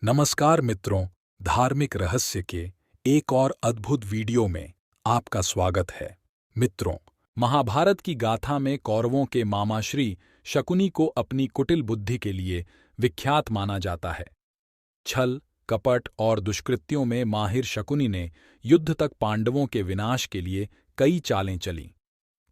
नमस्कार मित्रों, धार्मिक रहस्य के एक और अद्भुत वीडियो में आपका स्वागत है। मित्रों, महाभारत की गाथा में कौरवों के मामा श्री शकुनी को अपनी कुटिल बुद्धि के लिए विख्यात माना जाता है। छल, कपट और दुष्कृत्यों में माहिर शकुनी ने युद्ध तक पांडवों के विनाश के लिए कई चालें चलीं।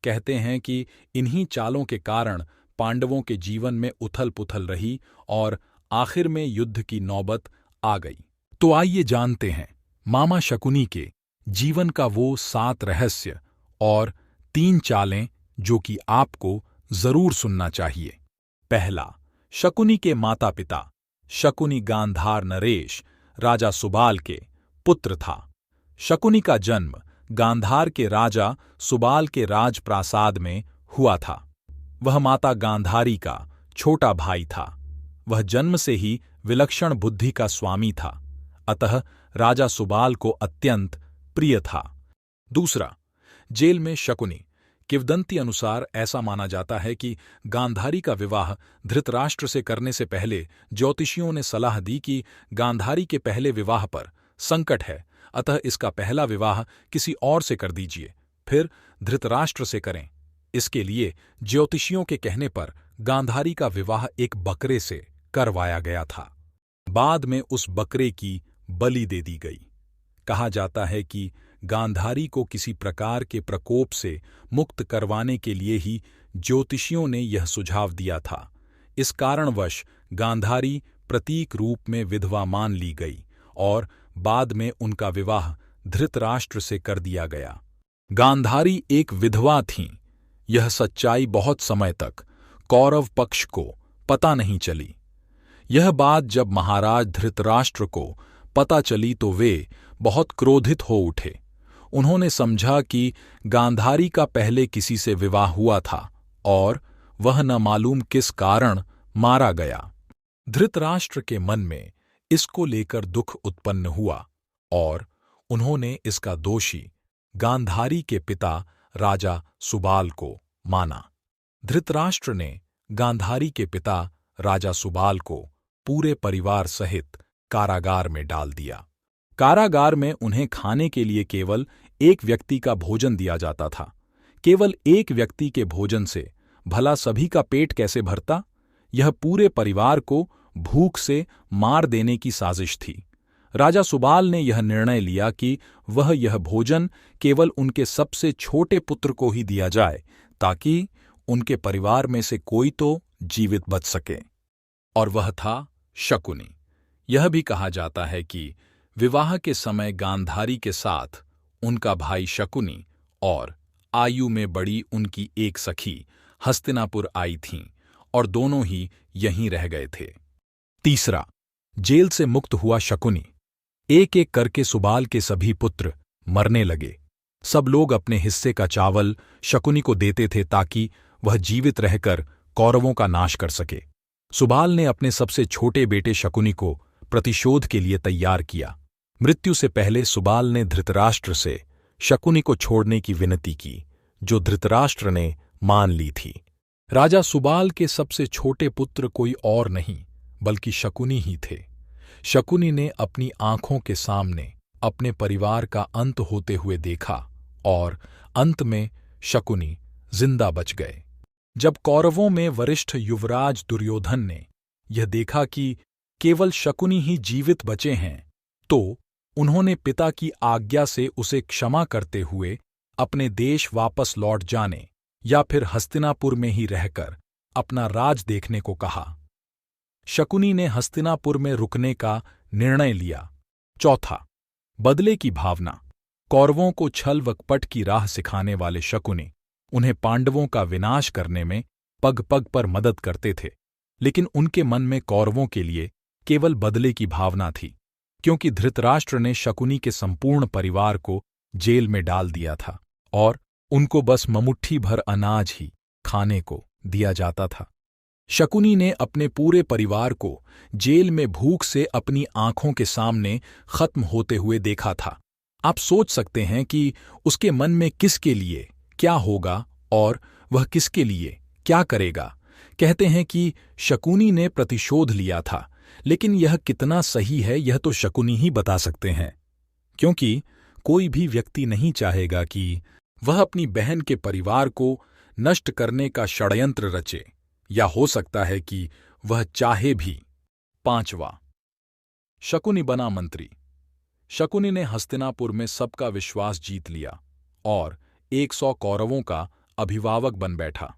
कहते हैं कि इन्हीं चालों के कारण पांडवों के जीवन में उथल-पुथल रही और आखिर में युद्ध की नौबत आ गई। तो आइए जानते हैं मामा शकुनी के जीवन का वो 7 रहस्य और 3 चालें जो कि आपको जरूर सुनना चाहिए। पहला, शकुनी के माता-पिता। शकुनी गांधार नरेश राजा सुबाल के पुत्र था। शकुनी का जन्म गांधार के राजा सुबाल के राजप्रासाद में हुआ था। वह माता गांधारी का छोटा भाई था। वह जन्म से ही विलक्षण बुद्धि का स्वामी था, अतः राजा सुबाल को अत्यंत प्रिय था। दूसरा, जेल में शकुनी। किंवदंती अनुसार ऐसा माना जाता है कि गांधारी का विवाह धृतराष्ट्र से करने से पहले ज्योतिषियों ने सलाह दी कि गांधारी के पहले विवाह पर संकट है, अतः इसका पहला विवाह किसी और से कर दीजिए, फिर धृतराष्ट्र से करें। इसके लिए ज्योतिषियों के कहने पर गांधारी का विवाह एक बकरे से करवाया गया था। बाद में उस बकरे की बलि दे दी गई। कहा जाता है कि गांधारी को किसी प्रकार के प्रकोप से मुक्त करवाने के लिए ही ज्योतिषियों ने यह सुझाव दिया था। इस कारणवश गांधारी प्रतीक रूप में विधवा मान ली गई और बाद में उनका विवाह धृतराष्ट्र से कर दिया गया। गांधारी एक विधवा थीं। यह सच्चाई बहुत समय तक कौरव पक्ष को पता नहीं चली। यह बात जब महाराज धृतराष्ट्र को पता चली तो वे बहुत क्रोधित हो उठे। उन्होंने समझा कि गांधारी का पहले किसी से विवाह हुआ था और वह न मालूम किस कारण मारा गया। धृतराष्ट्र के मन में इसको लेकर दुख उत्पन्न हुआ और उन्होंने इसका दोषी गांधारी के पिता राजा सुबाल को माना। धृतराष्ट्र ने गांधारी के पिता राजा सुबाल को पूरे परिवार सहित कारागार में डाल दिया। कारागार में उन्हें खाने के लिए केवल एक व्यक्ति का भोजन दिया जाता था। केवल एक व्यक्ति के भोजन से भला सभी का पेट कैसे भरता? यह पूरे परिवार को भूख से मार देने की साजिश थी। राजा सुबाल ने यह निर्णय लिया कि वह यह भोजन केवल उनके सबसे छोटे पुत्र को ही दिया जाए, ताकि उनके परिवार में से कोई तो जीवित बच सके, और वह था शकुनी। यह भी कहा जाता है कि विवाह के समय गांधारी के साथ उनका भाई शकुनी और आयु में बड़ी उनकी एक सखी हस्तिनापुर आई थीं और दोनों ही यहीं रह गए थे। तीसरा, जेल से मुक्त हुआ शकुनी। एक एक करके सुबाल के सभी पुत्र मरने लगे। सब लोग अपने हिस्से का चावल शकुनी को देते थे ताकि वह जीवित रहकर कौरवों का नाश कर सके। सुबाल ने अपने सबसे छोटे बेटे शकुनी को प्रतिशोध के लिए तैयार किया। मृत्यु से पहले सुबाल ने धृतराष्ट्र से शकुनी को छोड़ने की विनती की, जो धृतराष्ट्र ने मान ली थी। राजा सुबाल के सबसे छोटे पुत्र कोई और नहीं बल्कि शकुनी ही थे। शकुनी ने अपनी आंखों के सामने अपने परिवार का अंत होते हुए देखा और अंत में शकुनी जिंदा बच गए। जब कौरवों में वरिष्ठ युवराज दुर्योधन ने यह देखा कि केवल शकुनी ही जीवित बचे हैं, तो उन्होंने पिता की आज्ञा से उसे क्षमा करते हुए अपने देश वापस लौट जाने या फिर हस्तिनापुर में ही रहकर अपना राज देखने को कहा। शकुनी ने हस्तिनापुर में रुकने का निर्णय लिया। चौथा, बदले की भावना। कौरवों को छल व कपट की राह सिखाने वाले शकुनी उन्हें पांडवों का विनाश करने में पग पग पर मदद करते थे, लेकिन उनके मन में कौरवों के लिए केवल बदले की भावना थी, क्योंकि धृतराष्ट्र ने शकुनी के संपूर्ण परिवार को जेल में डाल दिया था और उनको बस ममुट्ठी भर अनाज ही खाने को दिया जाता था। शकुनी ने अपने पूरे परिवार को जेल में भूख से अपनी आंखों के सामने खत्म होते हुए देखा था। आप सोच सकते हैं कि उसके मन में किसके लिए क्या होगा और वह किसके लिए क्या करेगा। कहते हैं कि शकुनी ने प्रतिशोध लिया था, लेकिन यह कितना सही है यह तो शकुनी ही बता सकते हैं, क्योंकि कोई भी व्यक्ति नहीं चाहेगा कि वह अपनी बहन के परिवार को नष्ट करने का षड्यंत्र रचे, या हो सकता है कि वह चाहे भी। 5वां, शकुनी बना मंत्री। शकुनी ने हस्तिनापुर में सबका विश्वास जीत लिया और 100 कौरवों का अभिभावक बन बैठा।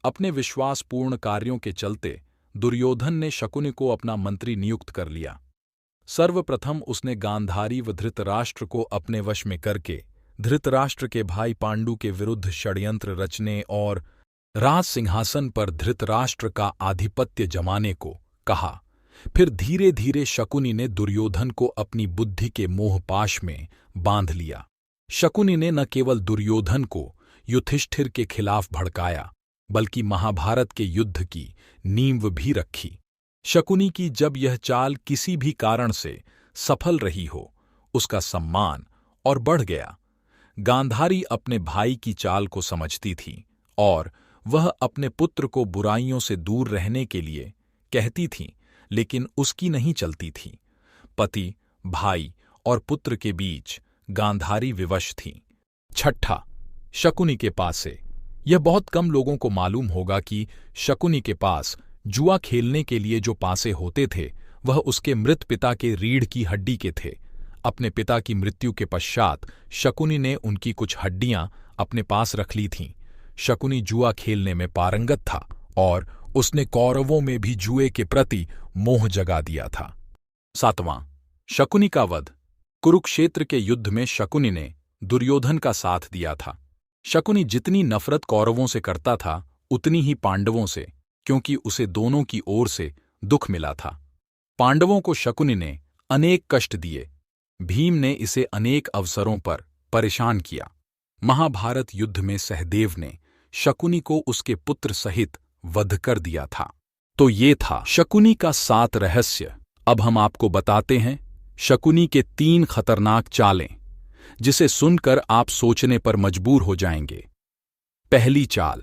अपने विश्वासपूर्ण कार्यों के चलते दुर्योधन ने शकुनी को अपना मंत्री नियुक्त कर लिया। सर्वप्रथम उसने गांधारी व धृतराष्ट्र को अपने वश में करके धृतराष्ट्र के भाई पांडु के विरुद्ध षड्यंत्र रचने और राज सिंहासन पर धृतराष्ट्र का आधिपत्य जमाने को कहा। फिर धीरे धीरे शकुनी ने दुर्योधन को अपनी बुद्धि के मोहपाश में बांध लिया। शकुनी ने न केवल दुर्योधन को युधिष्ठिर के खिलाफ भड़काया, बल्कि महाभारत के युद्ध की नींव भी रखी। शकुनी की जब यह चाल किसी भी कारण से सफल रही हो, उसका सम्मान और बढ़ गया। गांधारी अपने भाई की चाल को समझती थी और वह अपने पुत्र को बुराइयों से दूर रहने के लिए कहती थी, लेकिन उसकी नहीं चलती थी। पति, भाई और पुत्र के बीच गांधारी विवश थी। 6, शकुनी के पासे। यह बहुत कम लोगों को मालूम होगा कि शकुनी के पास जुआ खेलने के लिए जो पासे होते थे वह उसके मृत पिता के रीढ़ की हड्डी के थे। अपने पिता की मृत्यु के पश्चात शकुनी ने उनकी कुछ हड्डियां अपने पास रख ली थीं। शकुनी जुआ खेलने में पारंगत था और उसने कौरवों में भी जुए के प्रति मोह जगा दिया था। 7वां, शकुनी का वध। कुरुक्षेत्र के युद्ध में शकुनी ने दुर्योधन का साथ दिया था। शकुनी जितनी नफरत कौरवों से करता था उतनी ही पांडवों से, क्योंकि उसे दोनों की ओर से दुख मिला था। पांडवों को शकुनी ने अनेक कष्ट दिए। भीम ने इसे अनेक अवसरों पर परेशान किया। महाभारत युद्ध में सहदेव ने शकुनी को उसके पुत्र सहित वध कर दिया था। तो ये था शकुनी का 7 रहस्य। अब हम आपको बताते हैं शकुनी के 3 खतरनाक चालें, जिसे सुनकर आप सोचने पर मजबूर हो जाएंगे। पहली चाल।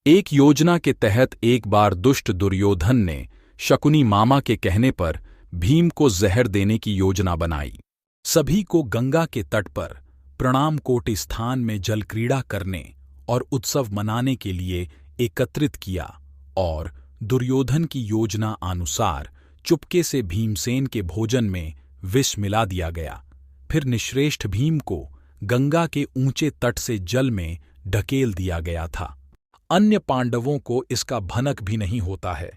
एक योजना के तहत एक बार दुष्ट दुर्योधन ने शकुनी मामा के कहने पर भीम को जहर देने की योजना बनाई। सभी को गंगा के तट पर प्रणाम कोटि स्थान में जल क्रीड़ा करने और उत्सव मनाने के लिए एकत्रित किया और दुर्योधन की योजना अनुसार चुपके से भीमसेन के भोजन में विष मिला दिया गया। फिर निश्रेष्ठ भीम को गंगा के ऊंचे तट से जल में ढकेल दिया गया था। अन्य पांडवों को इसका भनक भी नहीं होता है।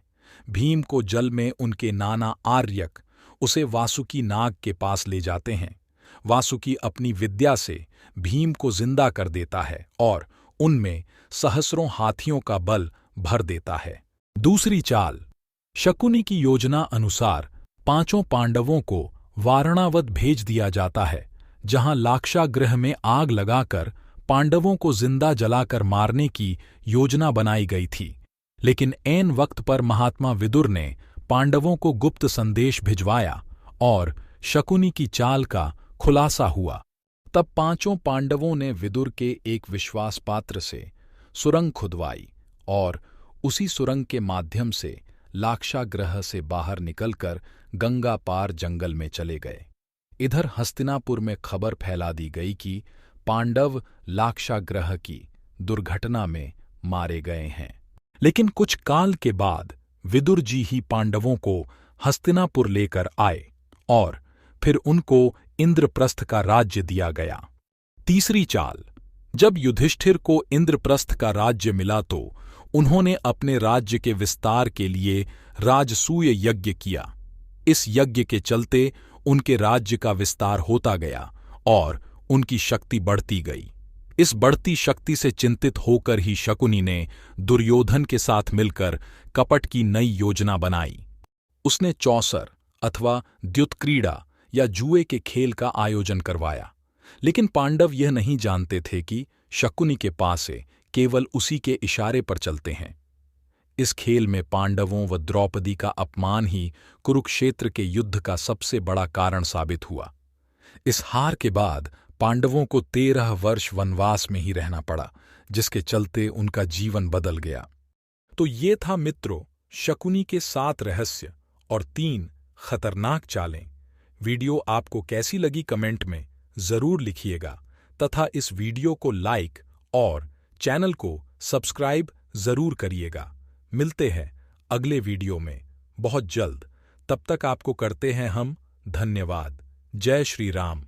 भीम को जल में उनके नाना आर्यक उसे वासुकी नाग के पास ले जाते हैं। वासुकी अपनी विद्या से भीम को जिंदा कर देता है और उनमें सहस्रों हाथियों का बल भर देता है। दूसरी चाल। शकुनी की योजना अनुसार 5 पांडवों को वारणावत भेज दिया जाता है, जहां लाक्षागृह में आग लगाकर पांडवों को जिंदा जलाकर मारने की योजना बनाई गई थी। लेकिन ऐन वक्त पर महात्मा विदुर ने पांडवों को गुप्त संदेश भिजवाया और शकुनी की चाल का खुलासा हुआ। तब 5 पांडवों ने विदुर के एक विश्वासपात्र से सुरंग खुदवाई और उसी सुरंग के माध्यम से लाक्षागृह से बाहर निकलकर गंगा पार जंगल में चले गए। इधर हस्तिनापुर में खबर फैला दी गई कि पांडव लाक्षागृह की दुर्घटना में मारे गए हैं। लेकिन कुछ काल के बाद विदुर जी ही पांडवों को हस्तिनापुर लेकर आए और फिर उनको इंद्रप्रस्थ का राज्य दिया गया। तीसरी चाल। जब युधिष्ठिर को इंद्रप्रस्थ का राज्य मिला तो उन्होंने अपने राज्य के विस्तार के लिए राजसूय यज्ञ किया। इस यज्ञ के चलते उनके राज्य का विस्तार होता गया और उनकी शक्ति बढ़ती गई। इस बढ़ती शक्ति से चिंतित होकर ही शकुनी ने दुर्योधन के साथ मिलकर कपट की नई योजना बनाई। उसने चौसर अथवा द्युतक्रीड़ा या जुए के खेल का आयोजन करवाया। लेकिन पांडव यह नहीं जानते थे कि शकुनी के पास से केवल उसी के इशारे पर चलते हैं। इस खेल में पांडवों व द्रौपदी का अपमान ही कुरुक्षेत्र के युद्ध का सबसे बड़ा कारण साबित हुआ। इस हार के बाद पांडवों को 13 वर्ष वनवास में ही रहना पड़ा, जिसके चलते उनका जीवन बदल गया। तो ये था मित्रों शकुनी के 7 रहस्य और 3 खतरनाक चालें। वीडियो आपको कैसी लगी कमेंट में ज़रूर लिखिएगा तथा इस वीडियो को लाइक और चैनल को सब्सक्राइब ज़रूर करिएगा। मिलते हैं अगले वीडियो में बहुत जल्द। तब तक आपको करते हैं हम धन्यवाद। जय श्री राम।